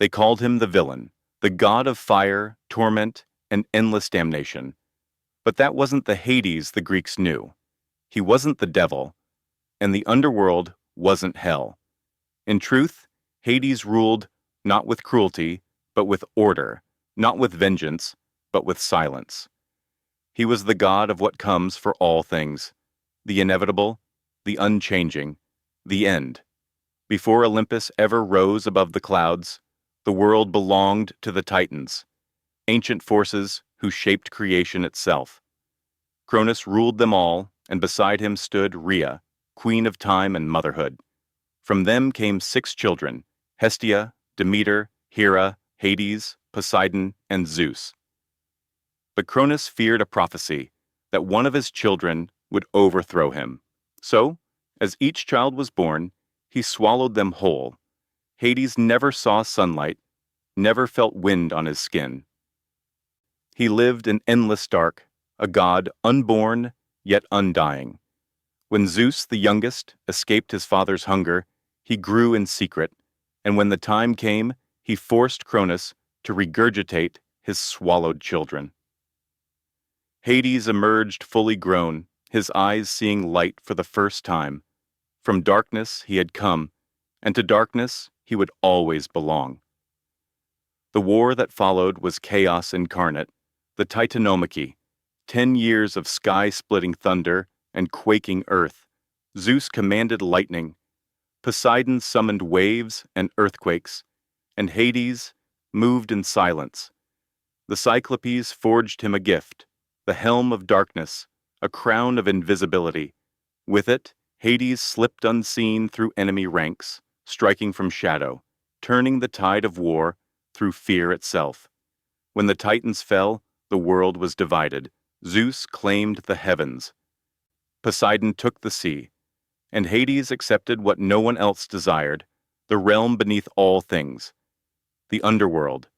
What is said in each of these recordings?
They called him the villain, the god of fire, torment, and endless damnation. But that wasn't the Hades the Greeks knew. He wasn't the devil, and the underworld wasn't hell. In truth, Hades ruled not with cruelty, but with order, not with vengeance, but with silence. He was the god of what comes for all things, the inevitable, the unchanging, the end. Before Olympus ever rose above the clouds, the world belonged to the Titans, ancient forces who shaped creation itself. Cronus ruled them all, and beside him stood Rhea, queen of time and motherhood. From them came 6 children: Hestia, Demeter, Hera, Hades, Poseidon, and Zeus. But Cronus feared a prophecy that one of his children would overthrow him. So, as each child was born, he swallowed them whole. Hades never saw sunlight, never felt wind on his skin. He lived in endless dark, a god unborn yet undying. When Zeus, the youngest, escaped his father's hunger, he grew in secret, and when the time came, he forced Cronus to regurgitate his swallowed children. Hades emerged fully grown, his eyes seeing light for the first time. From darkness he had come, and to darkness he would always belong. The war that followed was chaos incarnate, the Titanomachy, 10 years of sky-splitting thunder and quaking earth. Zeus commanded lightning, Poseidon summoned waves and earthquakes, and Hades moved in silence. The Cyclopes forged him a gift, the helm of darkness, a crown of invisibility. With it, Hades slipped unseen through enemy ranks, striking from shadow, turning the tide of war through fear itself. When the Titans fell, the world was divided. Zeus claimed the heavens. Poseidon took the sea, and Hades accepted what no one else desired, the realm beneath all things, the underworld.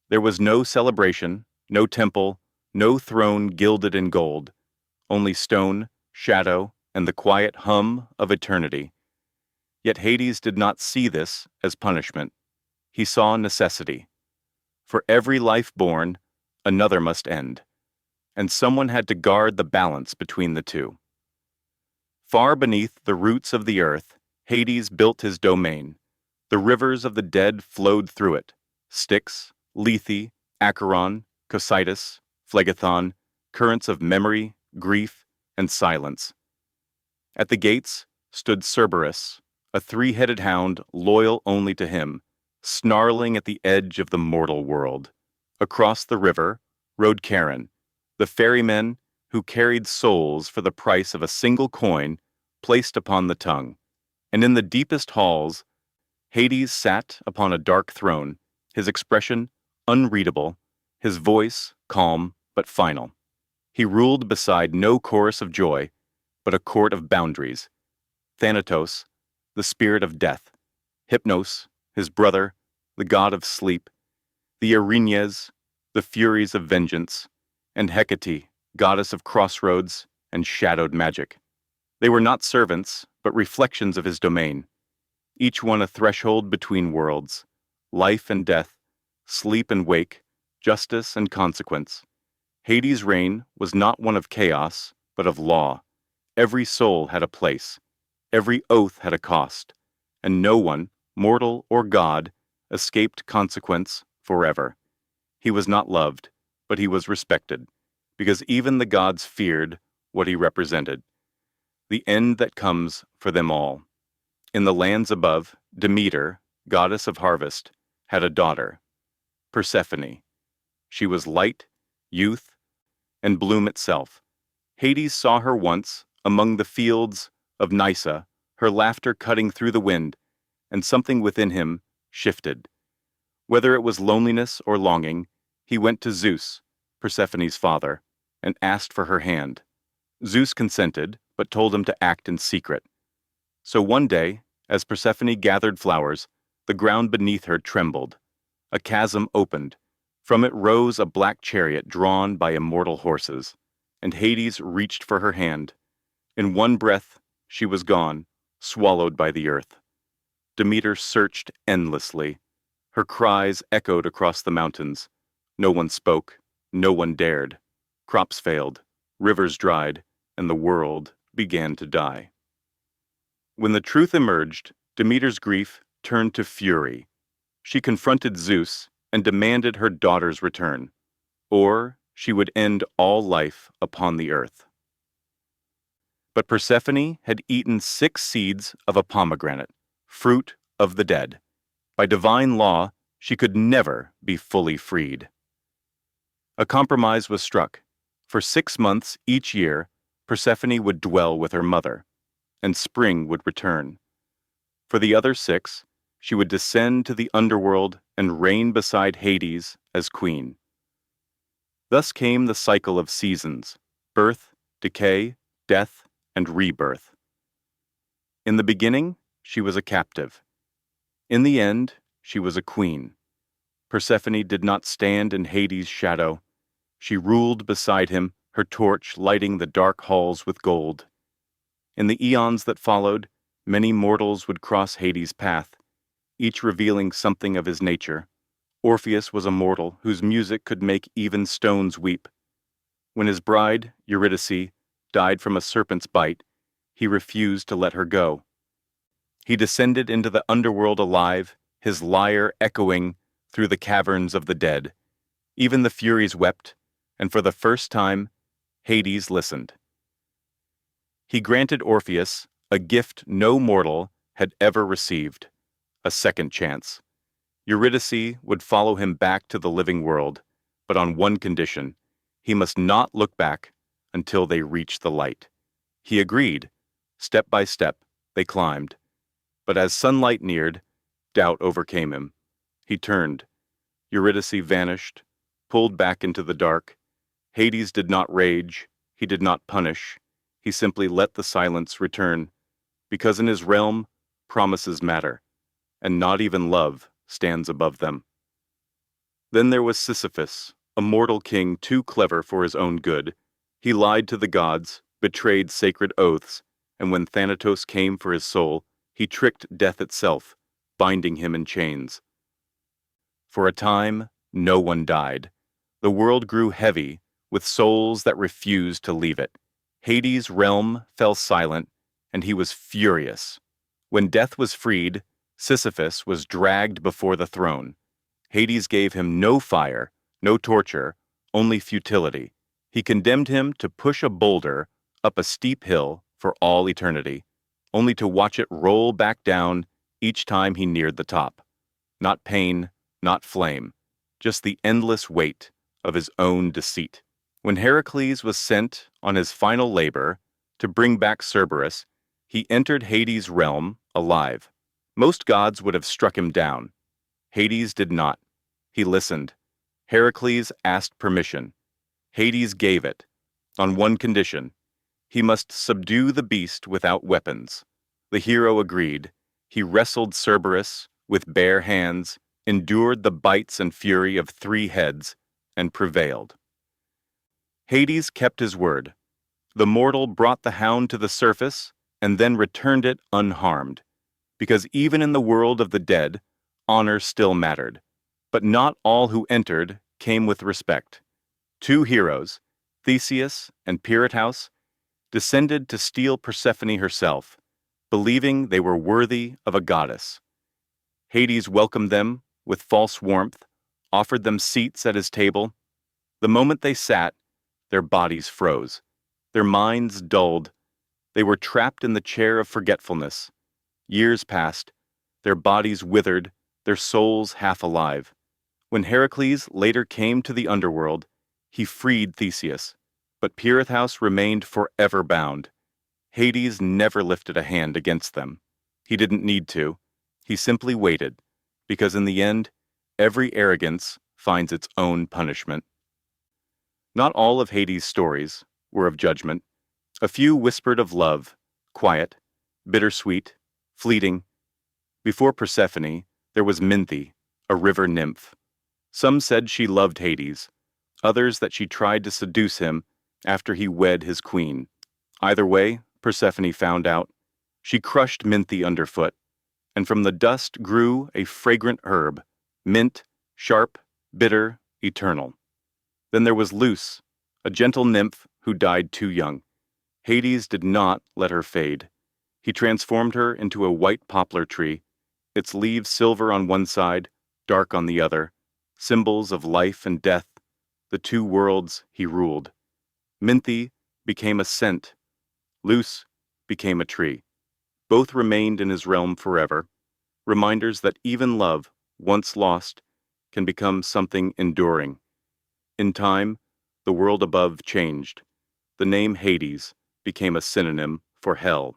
There was no celebration, no temple, no throne gilded in gold, only stone, shadow, and the quiet hum of eternity. Yet Hades did not see this as punishment. He saw necessity. For every life born, another must end, and someone had to guard the balance between the two. Far beneath the roots of the earth, Hades built his domain. The rivers of the dead flowed through it: Styx, Lethe, Acheron, Cocytus, Phlegethon, currents of memory, grief, and silence. At the gates stood Cerberus, a 3-headed hound loyal only to him, snarling at the edge of the mortal world. Across the river rode Charon, the ferrymen who carried souls for the price of a single coin placed upon the tongue. And in the deepest halls, Hades sat upon a dark throne, his expression unreadable, his voice calm but final. He ruled beside no chorus of joy, but a court of boundaries. Thanatos, the spirit of death; Hypnos, his brother, the god of sleep; the Erinyes, the furies of vengeance; and Hecate, goddess of crossroads and shadowed magic. They were not servants, but reflections of his domain, each one a threshold between worlds, life and death, sleep and wake, justice and consequence. Hades' reign was not one of chaos, but of law. Every soul had a place, every oath had a cost, and no one, mortal or god, escaped consequence forever. He was not loved, but he was respected, because even the gods feared what he represented, the end that comes for them all. In the lands above, Demeter, goddess of harvest, had a daughter, Persephone. She was light, youth, and bloom itself. Hades saw her once among the fields of Nysa, her laughter cutting through the wind, and something within him shifted. Whether it was loneliness or longing, he went to Zeus, Persephone's father, and asked for her hand. Zeus consented, but told him to act in secret. So one day, as Persephone gathered flowers, the ground beneath her trembled. A chasm opened. From it rose a black chariot drawn by immortal horses, and Hades reached for her hand. In one breath, she was gone, swallowed by the earth. Demeter searched endlessly. Her cries echoed across the mountains. No one spoke, no one dared. Crops failed, rivers dried, and the world began to die. When the truth emerged, Demeter's grief turned to fury. She confronted Zeus and demanded her daughter's return, or she would end all life upon the earth. But Persephone had eaten 6 seeds of a pomegranate, fruit of the dead. By divine law, she could never be fully freed. A compromise was struck. For 6 months each year, Persephone would dwell with her mother, and spring would return. For the other 6, she would descend to the underworld and reign beside Hades as queen. Thus came the cycle of seasons: birth, decay, death, and rebirth. In the beginning, she was a captive. In the end, she was a queen. Persephone did not stand in Hades' shadow. She ruled beside him, her torch lighting the dark halls with gold. In the eons that followed, many mortals would cross Hades' path, each revealing something of his nature. Orpheus was a mortal whose music could make even stones weep. When his bride, Eurydice, died from a serpent's bite, he refused to let her go. He descended into the underworld alive, his lyre echoing through the caverns of the dead. Even the Furies wept, and for the first time, Hades listened. He granted Orpheus a gift no mortal had ever received: a second chance. Eurydice would follow him back to the living world, but on one condition: he must not look back until they reached the light. He agreed. Step by step, they climbed. But as sunlight neared, doubt overcame him. He turned. Eurydice vanished, pulled back into the dark. Hades did not rage. He did not punish. He simply let the silence return, because in his realm, promises matter, and not even love stands above them. Then there was Sisyphus, a mortal king too clever for his own good. He lied to the gods, betrayed sacred oaths, and when Thanatos came for his soul, he tricked death itself, binding him in chains. For a time, no one died. The world grew heavy with souls that refused to leave it. Hades' realm fell silent, and he was furious. When death was freed, Sisyphus was dragged before the throne. Hades gave him no fire, no torture, only futility. He condemned him to push a boulder up a steep hill for all eternity, only to watch it roll back down each time he neared the top. Not pain, not flame, just the endless weight of his own deceit. When Heracles was sent on his final labor to bring back Cerberus, he entered Hades' realm alive. Most gods would have struck him down. Hades did not. He listened. Heracles asked permission. Hades gave it, on one condition: he must subdue the beast without weapons. The hero agreed. He wrestled Cerberus with bare hands, endured the bites and fury of 3 heads, and prevailed. Hades kept his word. The mortal brought the hound to the surface and then returned it unharmed, because even in the world of the dead, honor still mattered. But not all who entered came with respect. 2 heroes, Theseus and Pirithous, descended to steal Persephone herself, believing they were worthy of a goddess. Hades welcomed them with false warmth, offered them seats at his table. The moment they sat, their bodies froze. Their minds dulled. They were trapped in the chair of forgetfulness. Years passed. Their bodies withered, their souls half alive. When Heracles later came to the underworld, he freed Theseus, but Pirithous remained forever bound. Hades never lifted a hand against them. He didn't need to. He simply waited, because in the end, every arrogance finds its own punishment. Not all of Hades' stories were of judgment. A few whispered of love, quiet, bittersweet, fleeting. Before Persephone, there was Minthe, a river nymph. Some said she loved Hades, others that she tried to seduce him after he wed his queen. Either way, Persephone found out. She crushed Minthe underfoot, and from the dust grew a fragrant herb, mint, sharp, bitter, eternal. Then there was Luce, a gentle nymph who died too young. Hades did not let her fade. He transformed her into a white poplar tree, its leaves silver on one side, dark on the other, symbols of life and death, the two worlds he ruled. Minthe became a scent, Luce became a tree. Both remained in his realm forever, reminders that even love, once lost, can become something enduring. In time, the world above changed. The name Hades became a synonym for hell.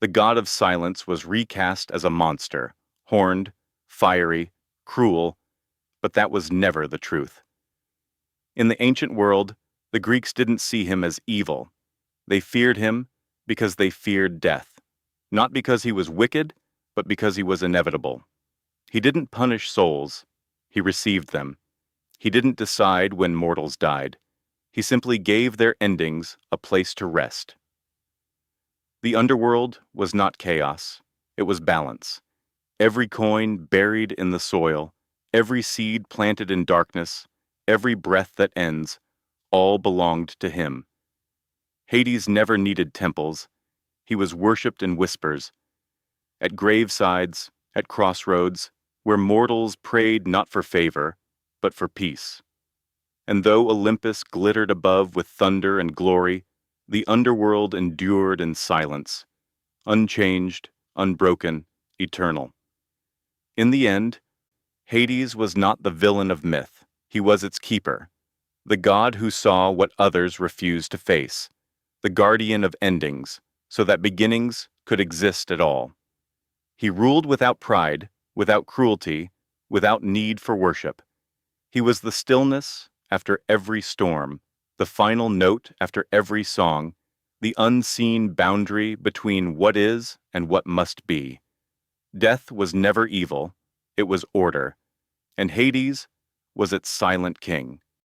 The god of silence was recast as a monster, horned, fiery, cruel, but that was never the truth. In the ancient world, the Greeks didn't see him as evil. They feared him because they feared death, not because he was wicked, but because he was inevitable. He didn't punish souls, he received them. He didn't decide when mortals died. He simply gave their endings a place to rest. The underworld was not chaos, it was balance. Every coin buried in the soil, every seed planted in darkness, every breath that ends, all belonged to him. Hades never needed temples. He was worshipped in whispers, at gravesides, at crossroads, where mortals prayed not for favor, but for peace. And though Olympus glittered above with thunder and glory, the underworld endured in silence, unchanged, unbroken, eternal. In the end, Hades was not the villain of myth, he was its keeper, the god who saw what others refused to face, the guardian of endings, so that beginnings could exist at all. He ruled without pride, without cruelty, without need for worship. He was the stillness after every storm, the final note after every song, the unseen boundary between what is and what must be. Death was never evil, it was order, and Hades was its silent king.